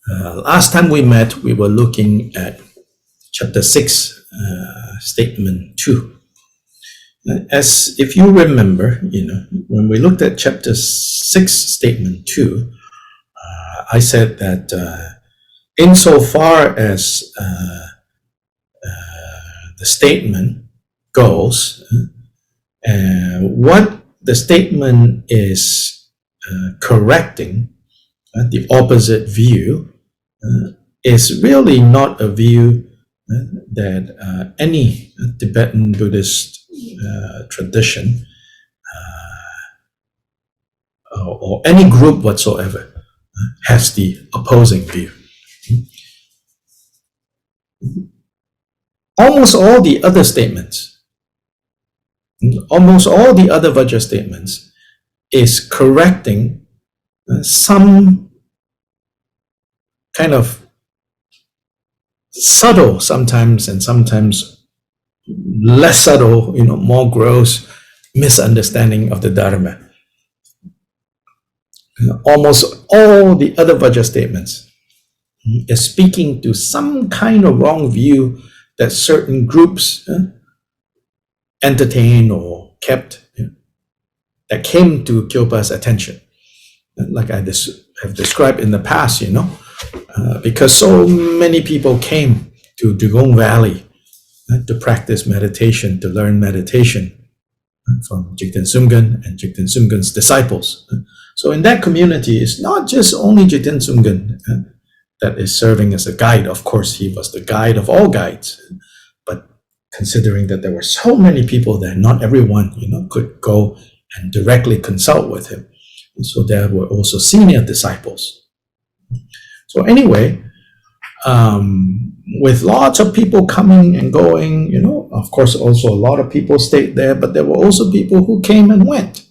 Last time we met, we were looking at chapter 6, statement 2. As if you remember, when we looked at chapter 6, statement 2, I said that insofar as the statement goes, what the statement is correcting, the opposite view, is really not a view that any Tibetan Buddhist tradition or any group whatsoever has the opposing view. Almost all the other statements, almost all the other Vajra statements is correcting some kind of subtle sometimes and sometimes less subtle, more gross misunderstanding of the Dharma. Almost all the other Vajra statements is speaking to some kind of wrong view that certain groups entertained or kept, that came to Kyobpa's attention. Like I have described in the past, because so many people came to Drikung Valley to practice meditation, to learn meditation from Jigten Sumgon and Jigten Sumgon's disciples. So in that community, it's not just only Jigten Sumgon that is serving as a guide. Of course, he was the guide of all guides. But considering that there were so many people there, not everyone, could go and directly consult with him. And so there were also senior disciples. So anyway, with lots of people coming and going, of course, also a lot of people stayed there, but there were also people who came and went.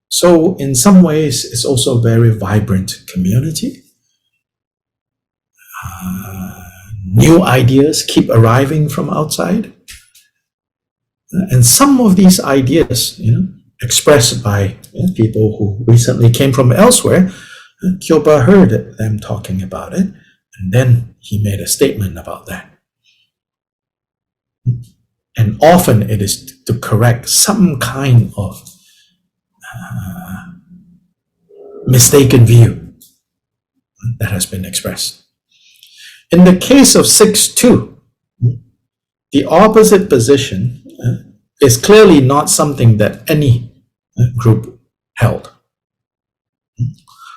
So in some ways, it's also a very vibrant community. New ideas keep arriving from outside. And some of these ideas, expressed by people who recently came from elsewhere, Kyobpa heard them talking about it, and then he made a statement about that. And often it is to correct some kind of mistaken view that has been expressed. In the case of 6.2, the opposite position is clearly not something that any group held.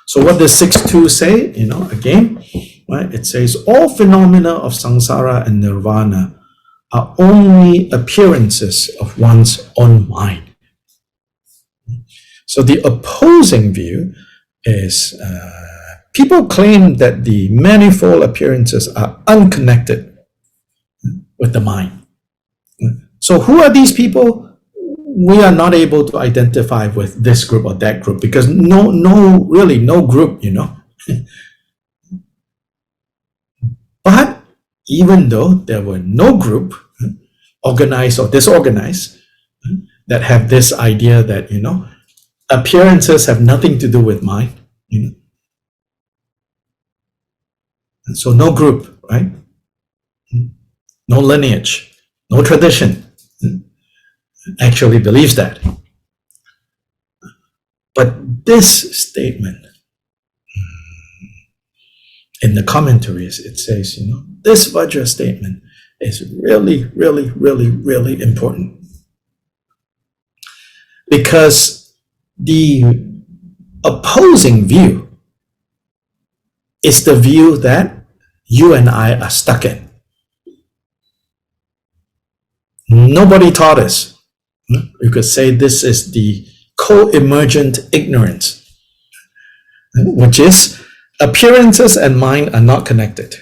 So what does 6.2 say? Again, right? It says all phenomena of samsara and nirvana are only appearances of one's own mind. So the opposing view is people claim that the manifold appearances are unconnected with the mind. So who are these people? We are not able to identify with this group or that group because really no group, But even though there were no group, organized or disorganized, that have this idea that, appearances have nothing to do with mind, And so no group, right? No lineage, no tradition actually believes that. But this statement, in the commentaries, it says, this Vajra statement is really, really, really, really important. Because the opposing view is the view that you and I are stuck in. Nobody taught us. You could say this is the co-emergent ignorance, which is appearances and mind are not connected.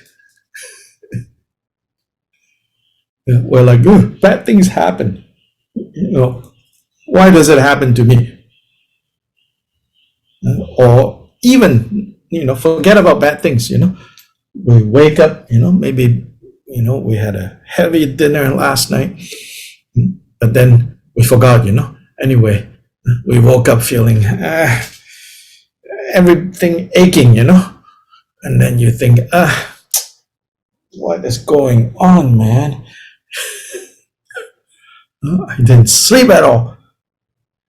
We're like, bad things happen. Why does it happen to me? Or even, forget about bad things, We wake up, maybe, we had a heavy dinner last night, but then we forgot, Anyway, we woke up feeling everything aching, And then you think, what is going on, man? I didn't sleep at all.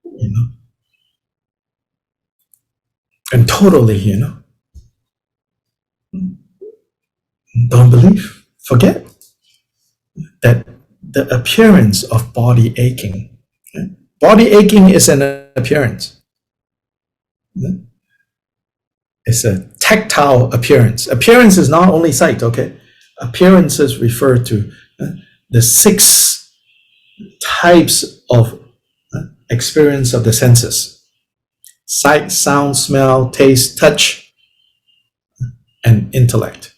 You know, and totally, don't believe, forget that the appearance of body aching. Body aching is an appearance. It's a tactile appearance. Appearance is not only sight, okay? Appearances refer to the 6 types of experience of the senses: sight, sound, smell, taste, touch, and intellect.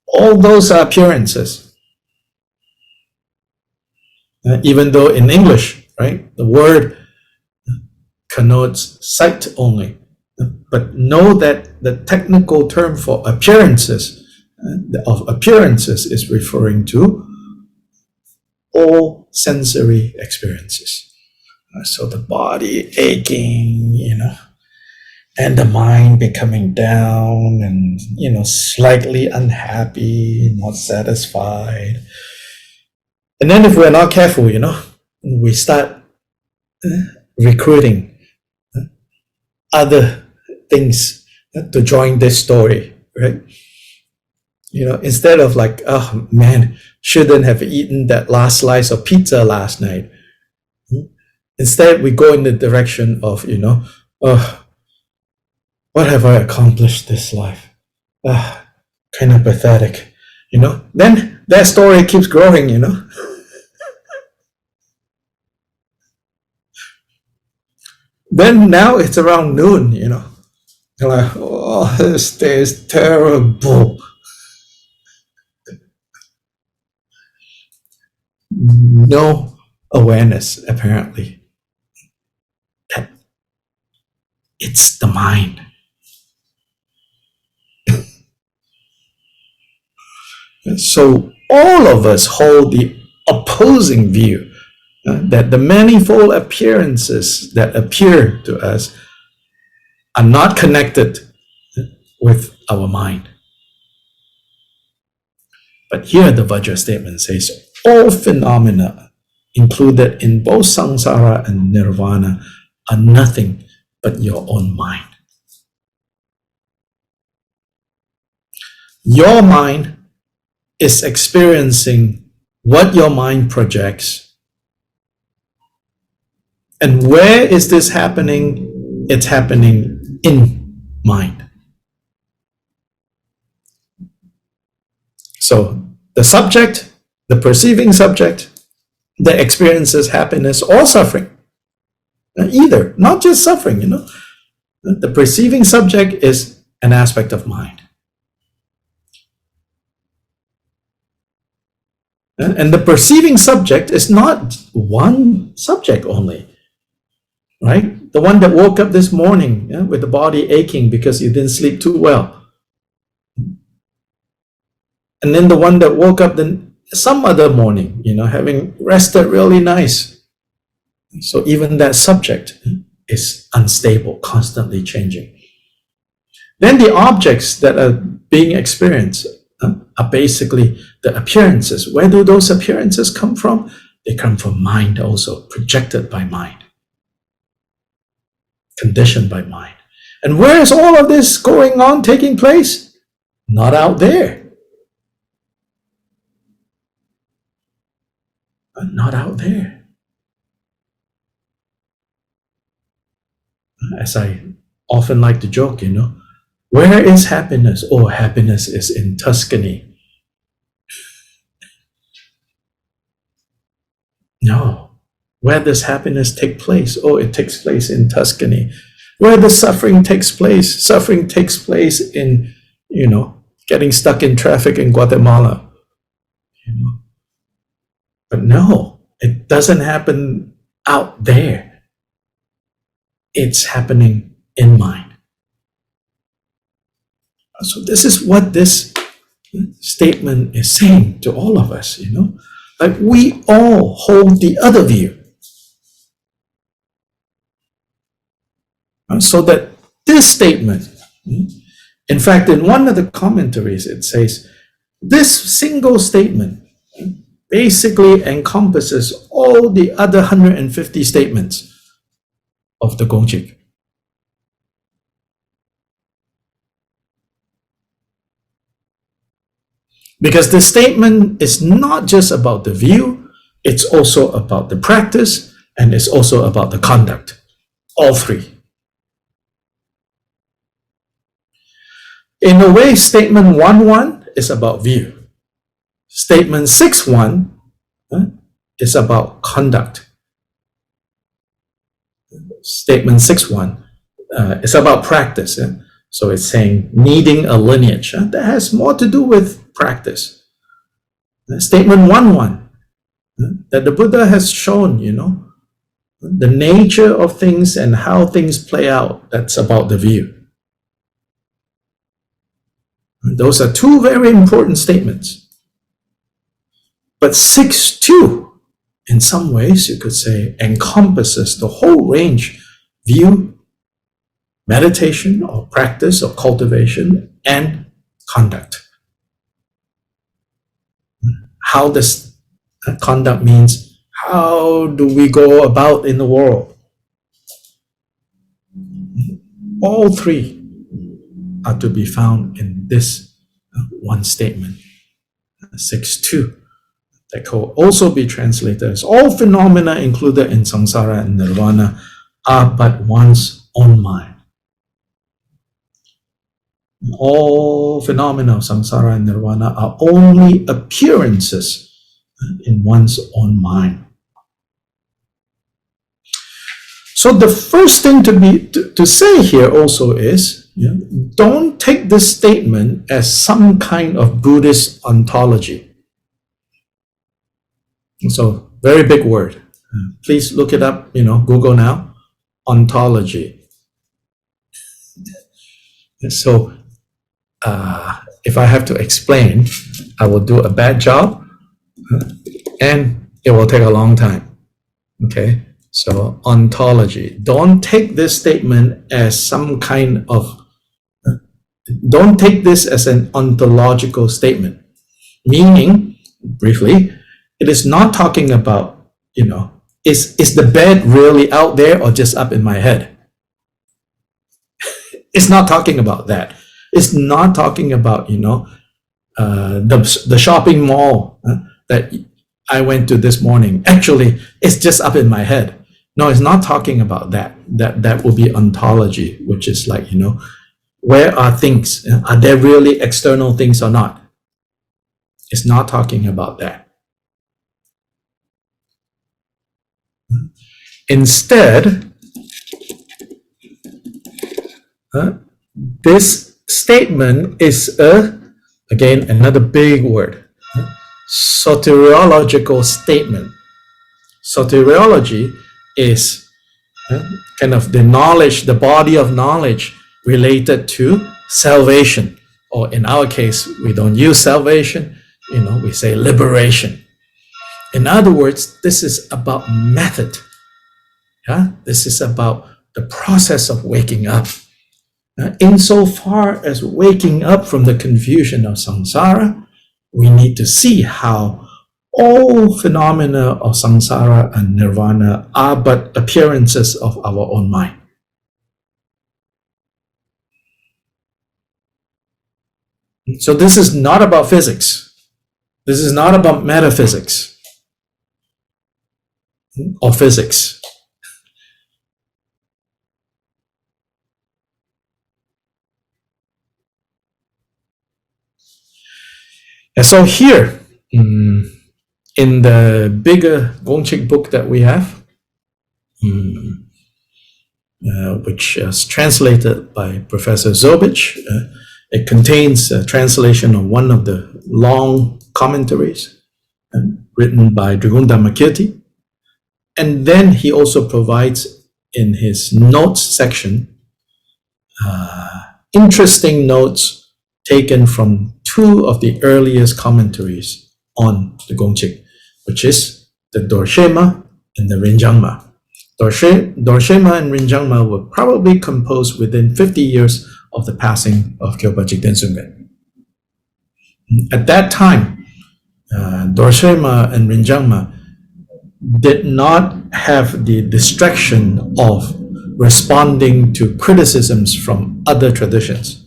All those are appearances. Even though in English, right, the word connotes sight only. But know that the technical term for appearances, is referring to all sensory experiences. So the body aching, and the mind becoming down and, slightly unhappy, not satisfied. And then if we're not careful, we start recruiting other things to join this story, right? Instead of like, oh man, shouldn't have eaten that last slice of pizza last night. Instead, we go in the direction of, oh, what have I accomplished this life? Kind of pathetic, Then that story keeps growing, Then now it's around noon, You're like, oh, this day is terrible. No awareness, apparently, that it's the mind. So all of us hold the opposing view that the manifold appearances that appear to us are not connected with our mind. But here the Vajra statement says, all phenomena included in both samsara and nirvana are nothing but your own mind. Your mind is experiencing what your mind projects. And where is this happening? It's happening in mind. So the subject, the perceiving subject, that experiences happiness or suffering. Either, not just suffering, The perceiving subject is an aspect of mind. And the perceiving subject is not one subject only, right? The one that woke up this morning with the body aching because you didn't sleep too well. And then the one that woke up then some other morning, having rested really nice. So even that subject is unstable, constantly changing. Then the objects that are being experienced are basically the appearances. Where do those appearances come from? They come from mind also, projected by mind, conditioned by mind. And where is all of this going on, taking place? Not out there. Not out there. As I often like to joke, where is happiness? Oh, happiness is in Tuscany. No. Where does happiness take place? Oh, it takes place in Tuscany. Where does suffering takes place? Suffering takes place in, getting stuck in traffic in Guatemala. But no, it doesn't happen out there. It's happening in mind. So this is what this statement is saying to all of us, Like we all hold the other view. So that this statement In fact, in one of the commentaries, it says, this single statement basically encompasses all the other 150 statements of the Gongchik. Because this statement is not just about the view, it's also about the practice, and it's also about the conduct. All three. In a way, statement 1.1 is about view. Statement 6.1 is about conduct. Statement 6.1 is about practice. So it's saying needing a lineage. That has more to do with practice. Statement 1.1, that the Buddha has shown, the nature of things and how things play out. That's about the view. Those are two very important statements. But 6.2, in some ways, you could say, encompasses the whole range: view, meditation, or practice, or cultivation, and conduct. How does conduct means, how do we go about in the world? All three are to be found in this one statement, 6.2, that could also be translated as all phenomena included in samsara and nirvana are but one's own mind. All phenomena of samsara and nirvana are only appearances in one's own mind. So the first thing to say here also is, don't take this statement as some kind of Buddhist ontology. So very big word. Please look it up, Google now, ontology. So if I have to explain, I will do a bad job and it will take a long time. Okay, so ontology. Don't take this statement as some kind of, don't take this as an ontological statement. Meaning, briefly, it is not talking about, is the bed really out there or just up in my head? It's not talking about that. It's not talking about, the shopping mall that I went to this morning. Actually, it's just up in my head. No, it's not talking about that. That will be ontology, which is like, where are things? Are there really external things or not? It's not talking about that. Instead, this statement is again, another big word, soteriological statement. Soteriology is kind of the knowledge, the body of knowledge related to salvation. Or in our case, we don't use salvation, we say liberation. In other words, this is about method. This is about the process of waking up. Insofar as waking up from the confusion of samsara, we need to see how all phenomena of samsara and nirvana are but appearances of our own mind. So this is not about physics. This is not about metaphysics or physics. And so here, in the bigger Gongchik book that we have, which is translated by Professor Zobich, it contains a translation of one of the long commentaries written by Drikung Dharmakirti. And then he also provides in his notes section interesting notes taken from two of the earliest commentaries on the Gongchik, which is the Dorshema and the Rinjangma. Dorshema and Rinjangma were probably composed within 50 years of the passing of Kyobpa Jigten Sumgon. At that time, Dorje and Rinjangma did not have the distraction of responding to criticisms from other traditions.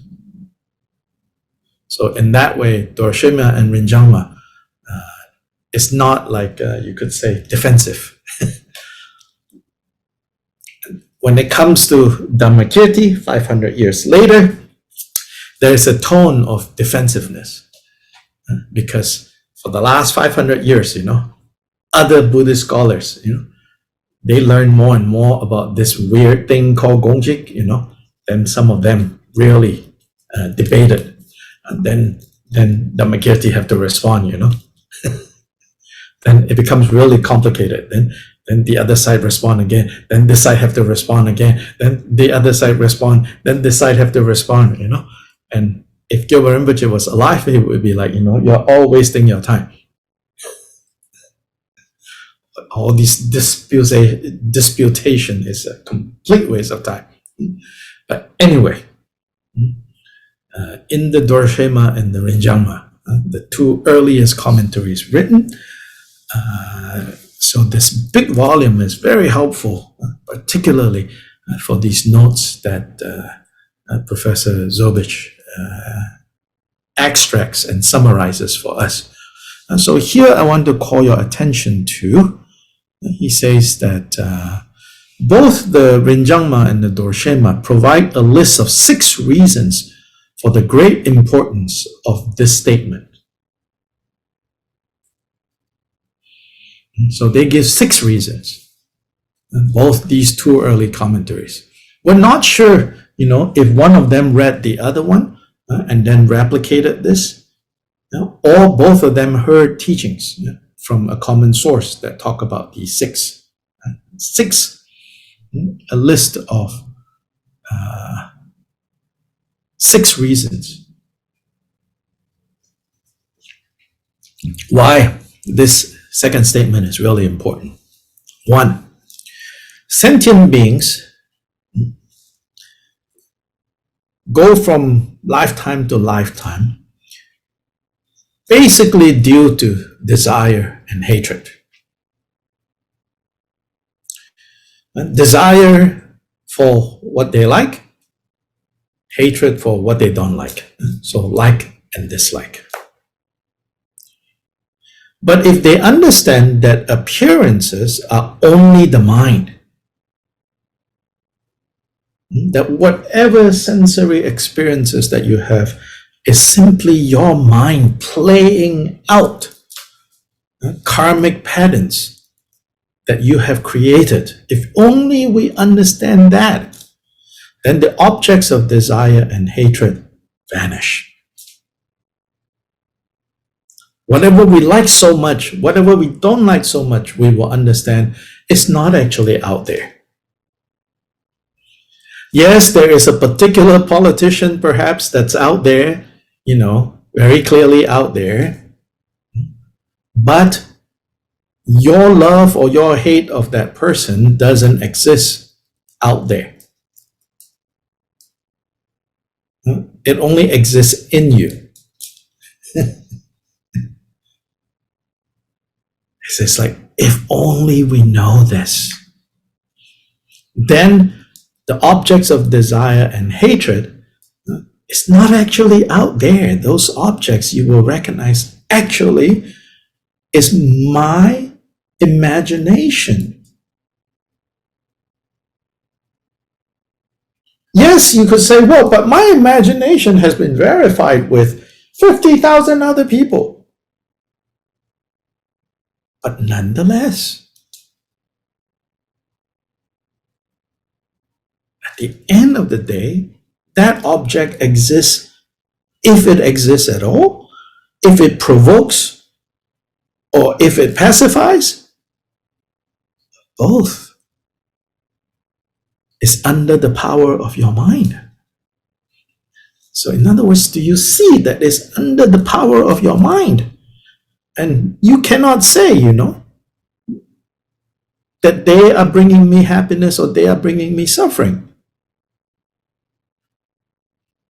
So in that way, Dorje and Rinjangma is not like, you could say, defensive. When it comes to Dharmakirti, 500 years later, there is a tone of defensiveness. Because for the last 500 years, other Buddhist scholars, they learn more and more about this weird thing called Gongchik, and some of them really debated. And then Dharmakirti have to respond, Then it becomes really complicated. Then the other side respond again. Then this side have to respond again. Then the other side respond. Then this side have to respond, And if Kyobpa Rinpoche was alive, he would be like, you're all wasting your time. All these disputation is a complete waste of time. But anyway, in the Dorje and the Rinjangma, the two earliest commentaries written, so this big volume is very helpful, particularly for these notes that Professor Zobich extracts and summarizes for us. So here I want to call your attention to, he says that both the Rinjangma and the Dorje provide a list of 6 reasons for the great importance of this statement. So they give 6 reasons, both these two early commentaries. We're not sure, if one of them read the other one and then replicated this, or both of them heard teachings from a common source that talk about these 6. 6, a list of 6 reasons why this second statement is really important. 1, sentient beings go from lifetime to lifetime basically due to desire and hatred. Desire for what they like, hatred for what they don't like. So like and dislike. But if they understand that appearances are only the mind, that whatever sensory experiences that you have is simply your mind playing out karmic patterns that you have created, if only we understand that, then the objects of desire and hatred vanish. Whatever we like so much, whatever we don't like so much, we will understand it's not actually out there. Yes, there is a particular politician perhaps that's out there, very clearly out there, but your love or your hate of that person doesn't exist out there. It only exists in you. It's like, if only we know this, then the objects of desire and hatred is not actually out there. Those objects you will recognize actually is my imagination. Yes, you could say, well, but my imagination has been verified with 50,000 other people. But nonetheless, at the end of the day, that object exists, if it exists at all, if it provokes, or if it pacifies. Both is under the power of your mind. So in other words, do you see that it's under the power of your mind? And you cannot say, that they are bringing me happiness or they are bringing me suffering.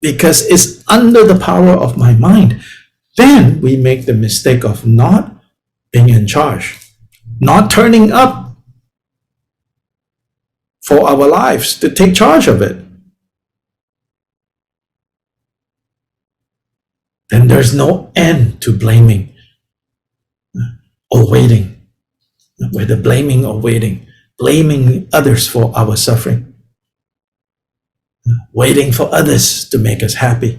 because it's under the power of my mind, then we make the mistake of not being in charge, not turning up for our lives to take charge of it. Then there's no end to blaming or waiting, whether blaming or waiting, blaming others for our suffering, waiting for others to make us happy.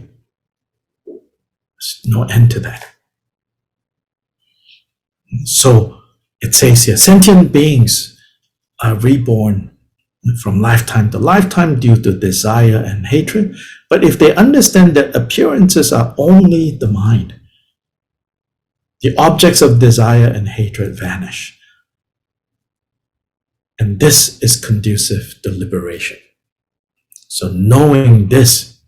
There's no end to that. So it says here, sentient beings are reborn from lifetime to lifetime due to desire and hatred. But if they understand that appearances are only the mind, the objects of desire and hatred vanish. And this is conducive to liberation. So knowing this,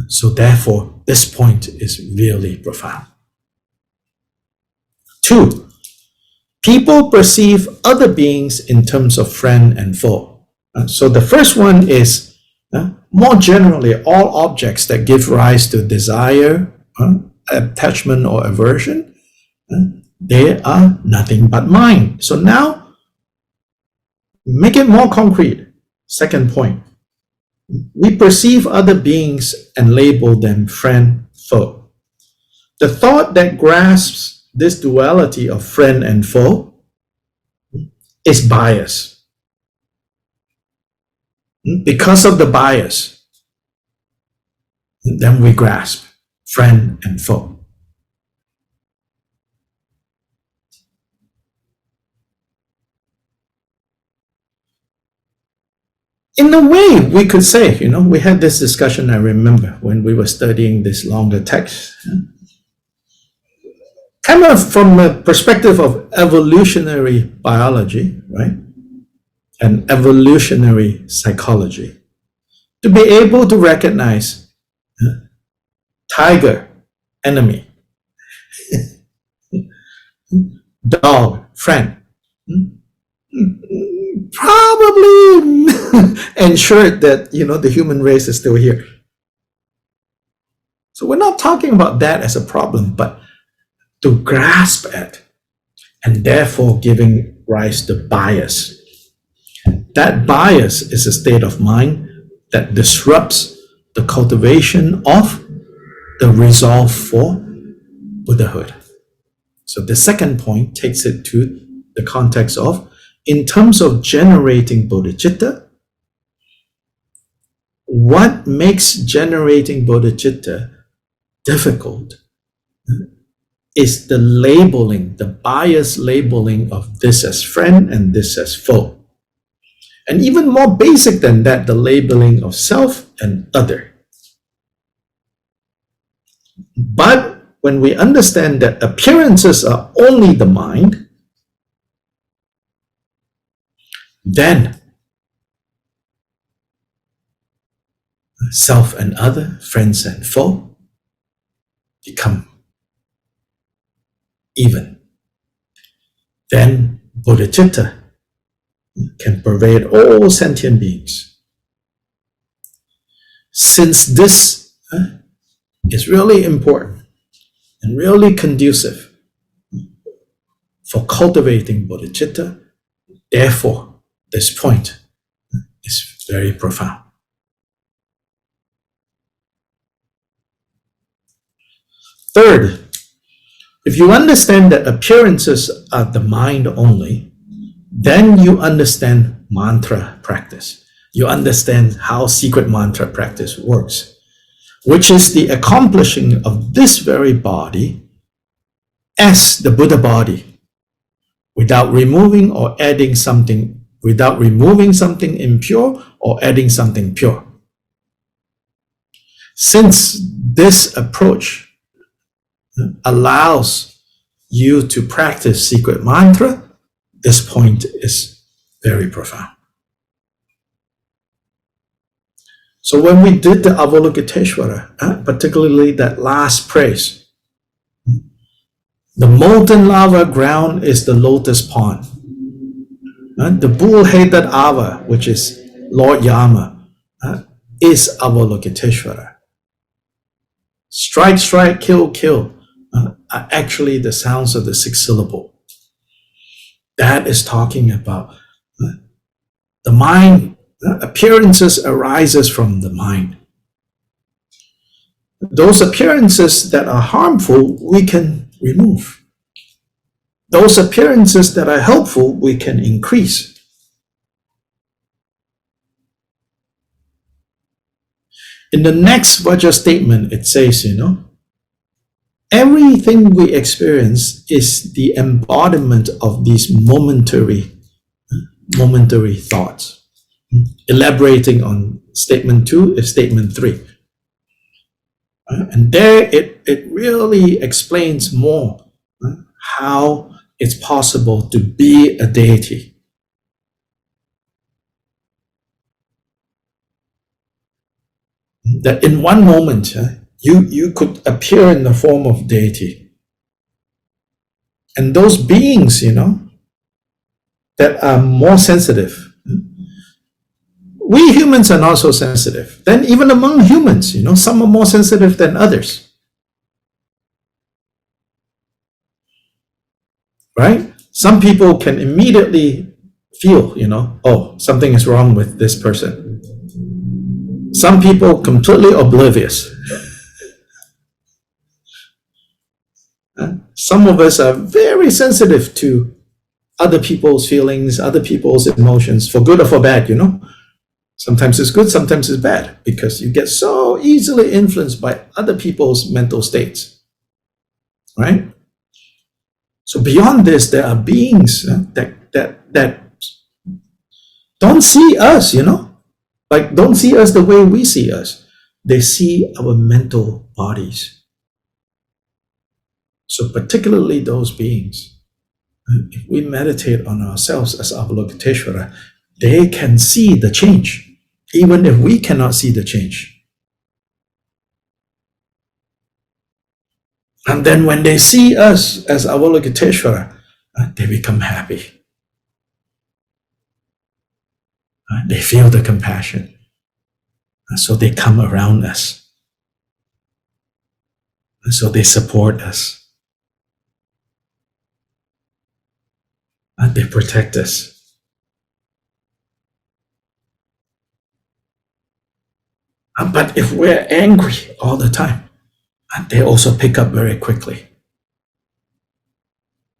so therefore this point is really profound. 2, people perceive other beings in terms of friend and foe. So the first one is, more generally, all objects that give rise to desire, attachment or aversion, they are nothing but mind. So now, make it more concrete. Second point, we perceive other beings and label them friend, foe. The thought that grasps this duality of friend and foe is bias. Because of the bias, then we grasp friend and foe. In a way, we could say, we had this discussion, I remember, when we were studying this longer text. Kind of from a perspective of evolutionary biology, right? And evolutionary psychology, to be able to recognize tiger, enemy, dog, friend, probably ensured that the human race is still here. So we're not talking about that as a problem, but to grasp it, and therefore giving rise to bias. That bias is a state of mind that disrupts the cultivation of the resolve for Buddhahood. So the second point takes it to the context of, in terms of generating bodhicitta, what makes generating bodhicitta difficult is the labeling, the bias labeling of this as friend and this as foe. And even more basic than that, the labeling of self and other. But when we understand that appearances are only the mind, then self and other, friends and foe, become even. Then bodhicitta can pervade all sentient beings. Since this is really important and really conducive for cultivating bodhicitta, therefore this point is very profound. Third, if you understand that appearances are the mind only, then you understand mantra practice. You understand how secret mantra practice works, which is the accomplishing of this very body as the Buddha body, without removing or adding something, without removing something impure or adding something pure. Since this approach allows you to practice secret mantra, this point is very profound. So when we did the Avalokiteshvara, particularly that last praise, the molten lava ground is the lotus pond. The bull-headed Ava, which is Lord Yama, is Avalokiteshvara. strike, strike, kill, kill, are actually the sounds of the sixth syllable. That is talking about the mind. Appearances arises from the mind. Those appearances that are harmful, we can remove. Those appearances that are helpful, we can increase. In the next Vajra statement, it says, everything we experience is the embodiment of these momentary thoughts. Elaborating on statement 2 is statement 3. And there it really explains more how it's possible to be a deity. That in one moment, you could appear in the form of deity. And those beings, that are more sensitive. We humans are not so sensitive. Then even among humans, some are more sensitive than others. Right? Some people can immediately feel, oh, something is wrong with this person. Some people completely oblivious. Some of us are very sensitive to other people's feelings, other people's emotions, for good or for bad, Sometimes it's good, sometimes it's bad, because you get so easily influenced by other people's mental states, right? So beyond this, there are beings that don't see us, like don't see us the way we see us. They see our mental bodies. So particularly those beings, if we meditate on ourselves as Avalokiteshvara, they can see the change, even if we cannot see the change. And then when they see us as Avalokiteshvara, they become happy. They feel the compassion. So they come around us. And so they support us. And they protect us. But if we're angry all the time, they also pick up very quickly.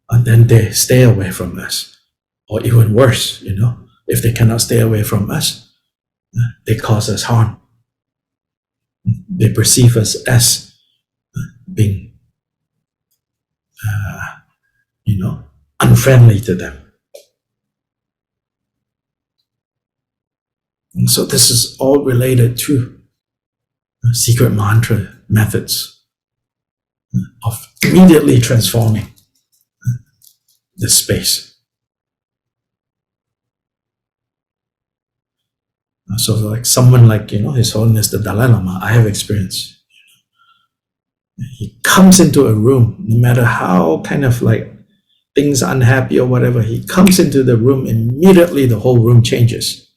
And then they stay away from us. Or even worse, if they cannot stay away from us, they cause us harm. They perceive us as being, unfriendly to them. And so this is all related to secret mantra methods of immediately transforming the space. So like someone like, His Holiness the Dalai Lama, I have experience. He comes into a room, no matter how kind of like things unhappy or whatever, he comes into the room, immediately the whole room changes.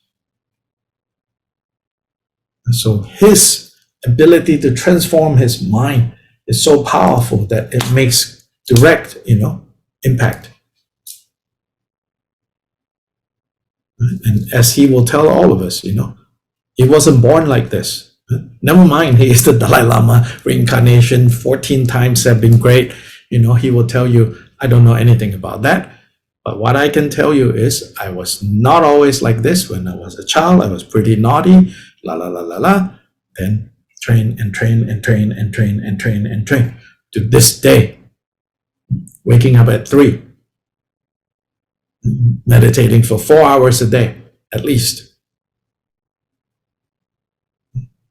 And so his ability to transform his mind is so powerful that it makes direct, impact. And as he will tell all of us, he wasn't born like this. Never mind, he is the Dalai Lama, reincarnation 14 times have been great. He will tell you, I don't know anything about that. But what I can tell you is I was not always like this. When I was a child, I was pretty naughty, Then train and train and train and train and train and train to this day, waking up at 3, meditating for 4 hours a day, at least.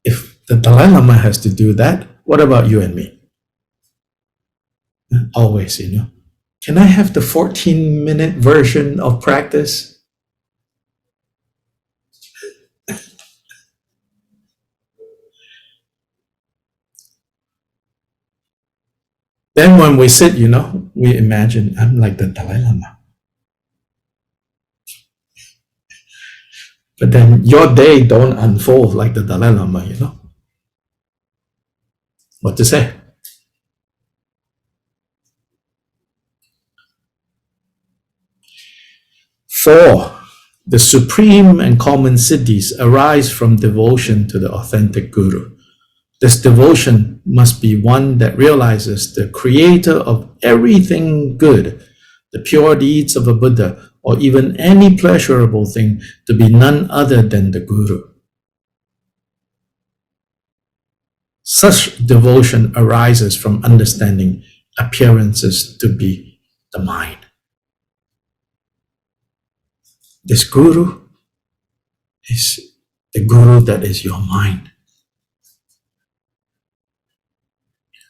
If the Dalai Lama has to do that, what about you and me? Always, Can I have the 14-minute version of practice? Then when we sit, we imagine I'm like the Dalai Lama. But then your day don't unfold like the Dalai Lama, What to say? Four, the supreme and common siddhis arise from devotion to the authentic Guru. This devotion must be one that realizes the creator of everything good, the pure deeds of a Buddha, or even any pleasurable thing to be none other than the Guru. Such devotion arises from understanding appearances to be the mind. This Guru is the Guru that is your mind,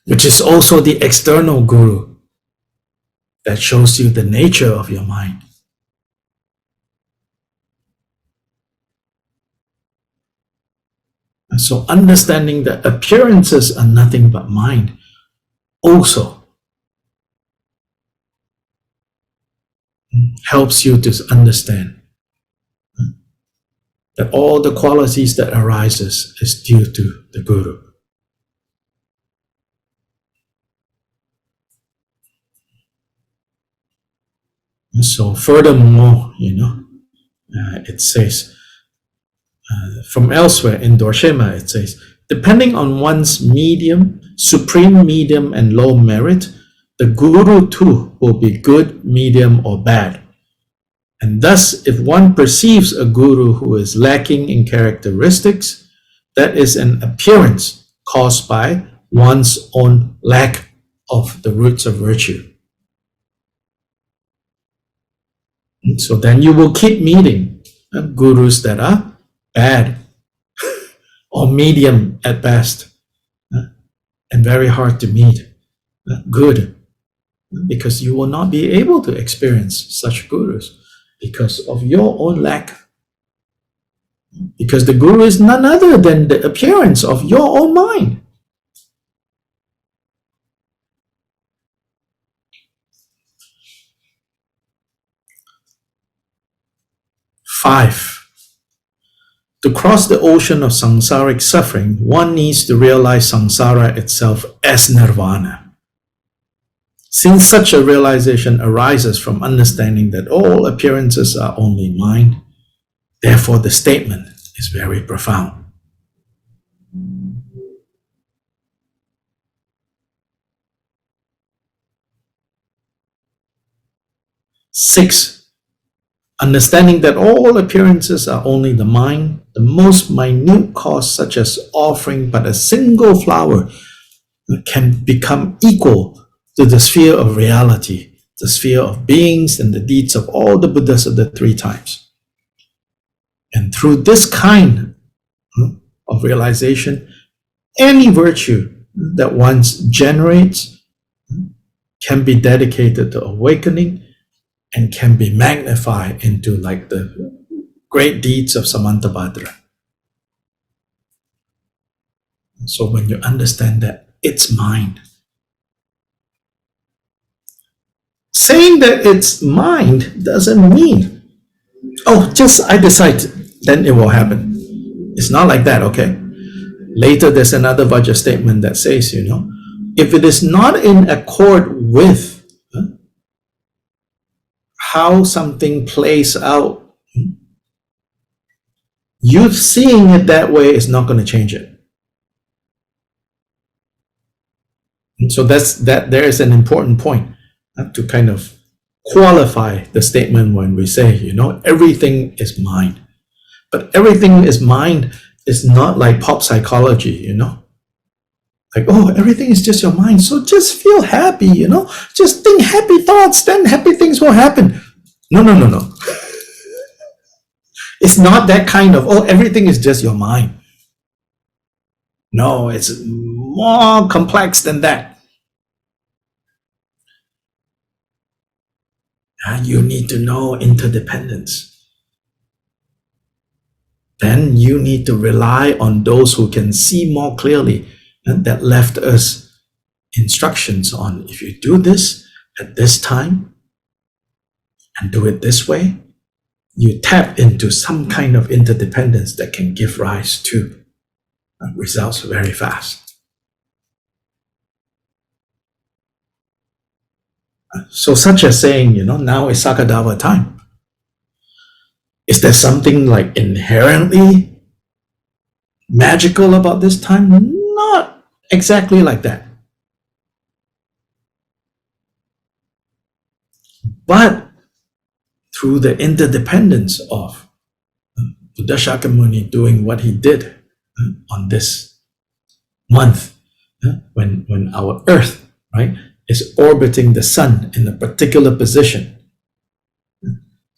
which is also the external Guru that shows you the nature of your mind. And so understanding that appearances are nothing but mind also helps you to understand that all the qualities that arises is due to the Guru. And so furthermore, it says, from elsewhere in Dorshema, it says, depending on one's medium, supreme medium and low merit, the Guru too will be good, medium or bad. And thus, if one perceives a Guru who is lacking in characteristics, that is an appearance caused by one's own lack of the roots of virtue. And so then you will keep meeting Gurus that are bad or medium at best and very hard to meet good, because you will not be able to experience such Gurus because of your own lack. Because the Guru is none other than the appearance of your own mind. Five, to cross the ocean of samsaric suffering, one needs to realize samsara itself as nirvana. Since such a realization arises from understanding that all appearances are only mind, therefore the statement is very profound. Six, understanding that all appearances are only the mind, the most minute cause such as offering but a single flower can become equal to the sphere of reality, the sphere of beings and the deeds of all the Buddhas of the three times. And through this kind of realization, any virtue that one generates can be dedicated to awakening and can be magnified into like the great deeds of Samantabhadra. So when you understand that it's mind, saying that it's mind doesn't mean, oh, just I decide, then it will happen. It's not like that, okay? Later, there's another Vajra statement that says, if it is not in accord with how something plays out, you seeing it that way is not going to change it. And so there is an important point to kind of qualify the statement when we say, everything is mind. But everything is mind is not like pop psychology, Like, oh, everything is just your mind. So just feel happy, Just think happy thoughts, then happy things will happen. No. It's not that kind of, oh, everything is just your mind. No, it's more complex than that. You need to know interdependence. Then you need to rely on those who can see more clearly, and that left us instructions on, if you do this at this time and do it this way, you tap into some kind of interdependence that can give rise to results very fast. So such as saying, now is Sakadawa time. Is there something like inherently magical about this time? Not exactly like that. But through the interdependence of Buddha Shakyamuni doing what he did on this month, when our earth, right, is orbiting the sun in a particular position,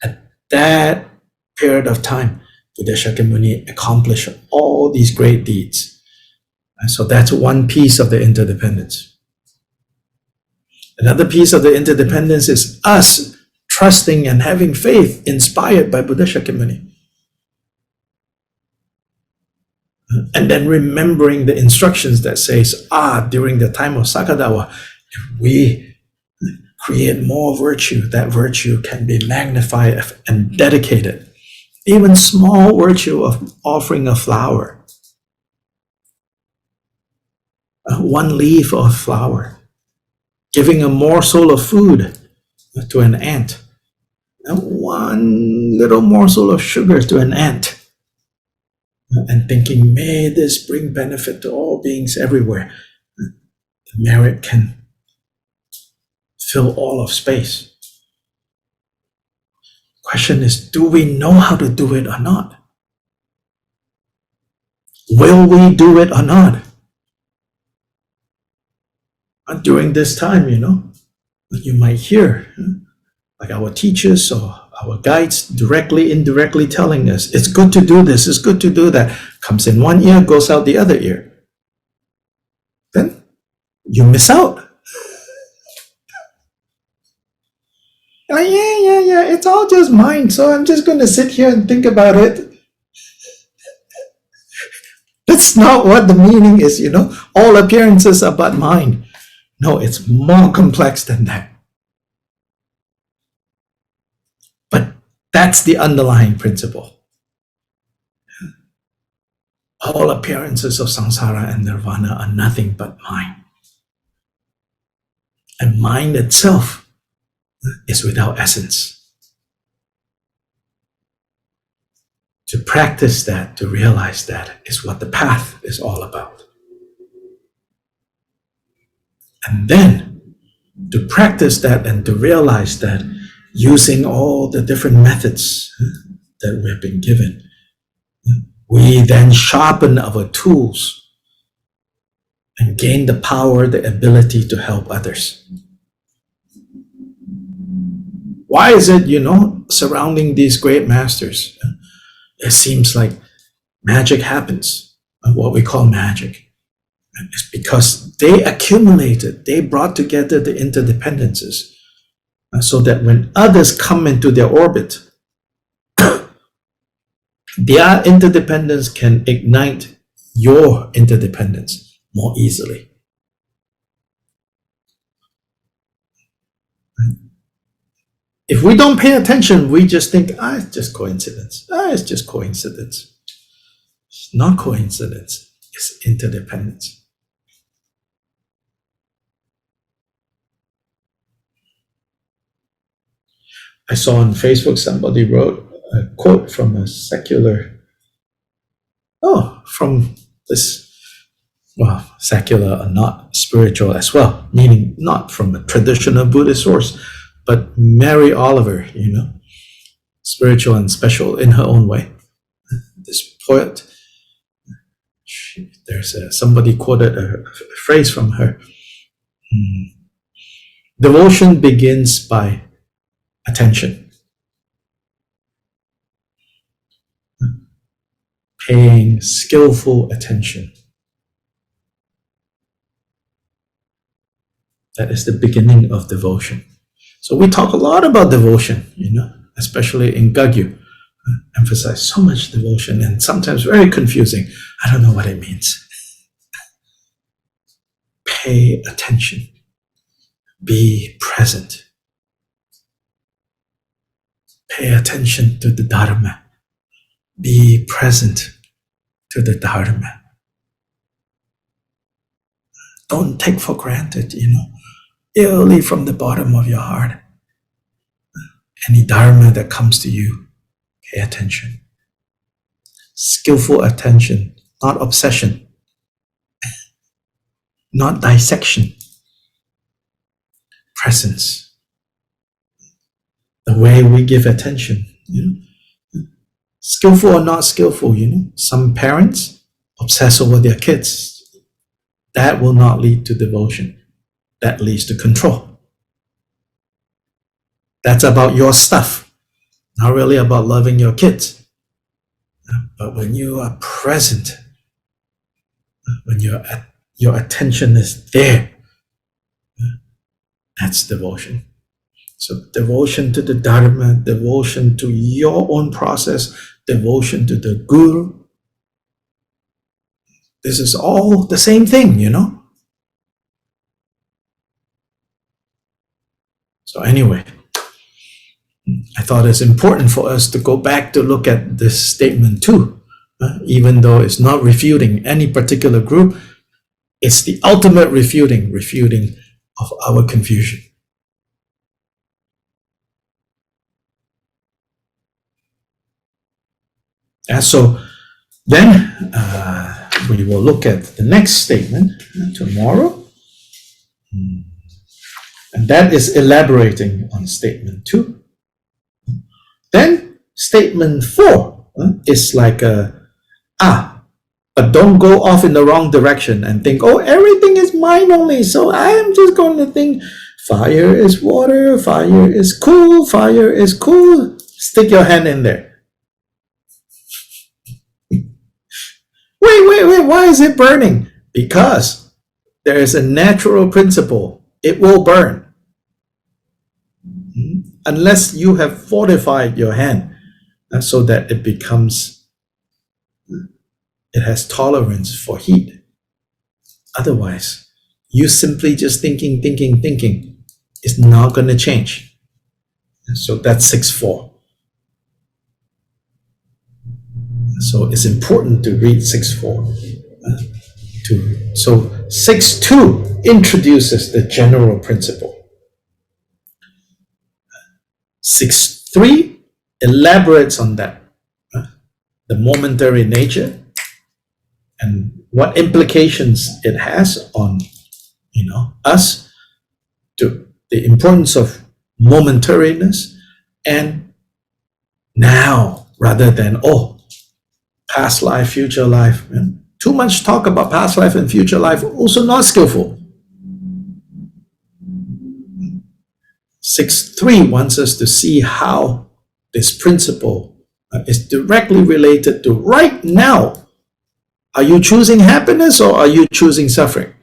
at that period of time, Buddha Shakyamuni accomplished all these great deeds. And so that's one piece of the interdependence. Another piece of the interdependence is us trusting and having faith inspired by Buddha Shakyamuni. And then remembering the instructions that says, during the time of Sakadawa, if we create more virtue, that virtue can be magnified and dedicated. Even small virtue of offering a flower, one leaf of flower, giving a morsel of food to an ant, and one little morsel of sugar to an ant, and thinking, may this bring benefit to all beings everywhere. The merit can fill all of space. Question is, do we know how to do it or not? Will we do it or not? And during this time, you might hear, like our teachers or our guides directly, indirectly telling us, it's good to do this, it's good to do that. Comes in one ear, goes out the other ear. Then you miss out. Like, yeah, it's all just mind, so I'm just going to sit here and think about it. That's not what the meaning is, All appearances are but mind. No, it's more complex than that. But that's the underlying principle. All appearances of samsara and nirvana are nothing but mind. And mind itself is without essence. To practice that, to realize that, is what the path is all about. And then, to practice that and to realize that, using all the different methods that we have been given, we then sharpen our tools and gain the power, the ability to help others. Why is it, surrounding these great masters, it seems like magic happens, what we call magic? It's because they accumulated, they brought together the interdependences, so that when others come into their orbit, their interdependence can ignite your interdependence more easily. If we don't pay attention, we just think, it's just coincidence. It's just coincidence. It's not coincidence, it's interdependence. I saw on Facebook somebody wrote a quote from a secular, from this, secular or not spiritual as well, meaning not from a traditional Buddhist source, but Mary Oliver, spiritual and special in her own way. This poet, somebody quoted a phrase from her. Devotion begins by attention. Paying skillful attention. That is the beginning of devotion. So we talk a lot about devotion, especially in Gagyu. Emphasize so much devotion and sometimes very confusing. I don't know what it means. Pay attention. Be present. Pay attention to the Dharma. Be present to the Dharma. Don't take for granted, really from the bottom of your heart. Any Dharma that comes to you, pay attention. Skillful attention, not obsession, not dissection. Presence. The way we give attention, skillful or not skillful, some parents obsess over their kids. That will not lead to devotion. That leads to control. That's about your stuff, not really about loving your kids. But when you are present, when your attention is there, that's devotion. So devotion to the Dharma, devotion to your own process, devotion to the Guru. This is all the same thing, So anyway, I thought it's important for us to go back to look at this statement too. Even though it's not refuting any particular group, it's the ultimate refuting of our confusion. And so then we will look at the next statement tomorrow. And that is elaborating on statement 2. Then statement 4 is like but don't go off in the wrong direction and think, oh, everything is mine only, so I am just going to think fire is water, fire is cool, fire is cool. Stick your hand in there. Wait, why is it burning? Because there is a natural principle. It will burn. Unless you have fortified your hand so that it has tolerance for heat. Otherwise, you simply just thinking is not going to change. So that's 6.4. So it's important to read 6.4. So 6.2 introduces the general principle. 6.3 elaborates on that, the momentary nature and what implications it has on, us, to the importance of momentariness and now rather than past life, future life. Too much talk about past life and future life, also not skillful. 6.3 wants us to see how this principle is directly related to right now. Are you choosing happiness or are you choosing suffering?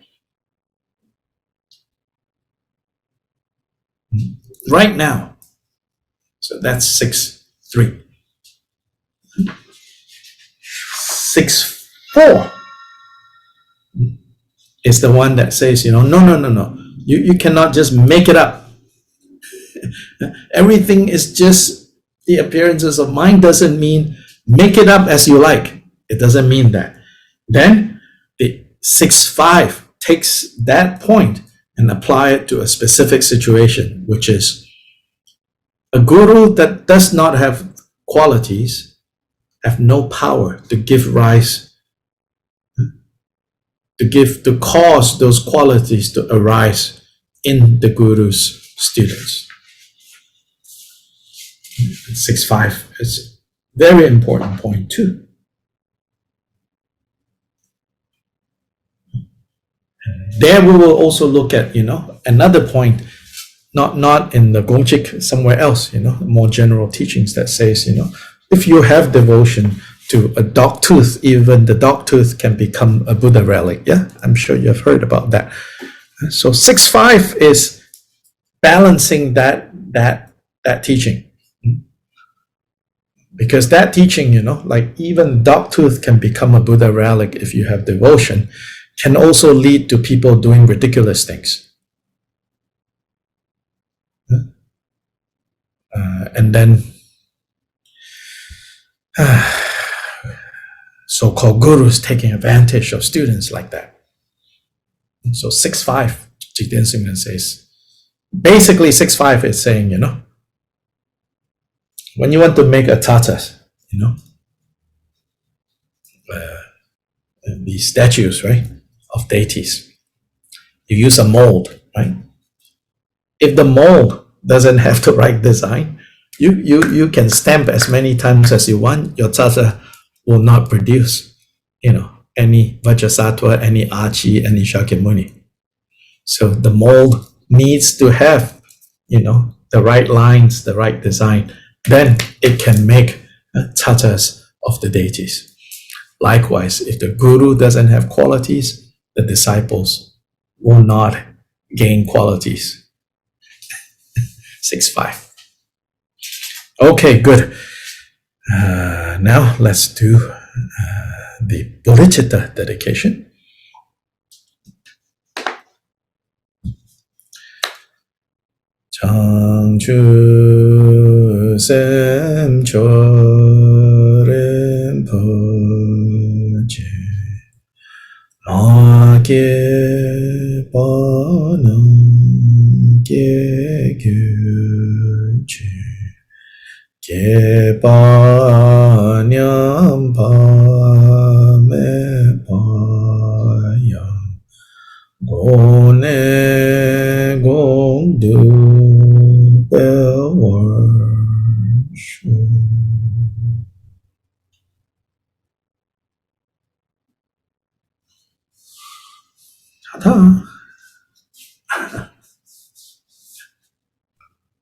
Right now. So that's 6.3. 6.4 is the one that says, no. You cannot just make it up. Everything is just the appearances of mind doesn't mean make it up as you like. It doesn't mean that. Then the 6.5 takes that point and apply it to a specific situation, which is a guru that does not have qualities have no power to give rise, to cause those qualities to arise in the guru's students. 6.5 is a very important point too. There we will also look at, another point, not in the Gongchik, somewhere else, more general teachings that says, if you have devotion to a dog tooth, even the dog tooth can become a Buddha relic. Yeah, I'm sure you have heard about that. So 6.5 is balancing that teaching. Because that teaching, like even dog tooth can become a Buddha relic if you have devotion, can also lead to people doing ridiculous things. And then so-called gurus taking advantage of students like that. So 6.5, Jigten Sumgon says, Basically, 6.5 is saying, when you want to make a tata, these statues, right, of deities, you use a mold, right? If the mold doesn't have the right design, you can stamp as many times as you want. Your tata will not produce, any Vajrasattva, any Achi, any Shakyamuni. So the mold needs to have, the right lines, the right design. Then it can make tatas of the deities. Likewise, if the guru doesn't have qualities, the disciples will not gain qualities. 6.5. Okay, good. Now let's do the bodhicitta dedication. Changchu sem chorim poche Nage panam ge gyuchi ge panyam pa me payam gone gongdu bewarshu. Ta-ta.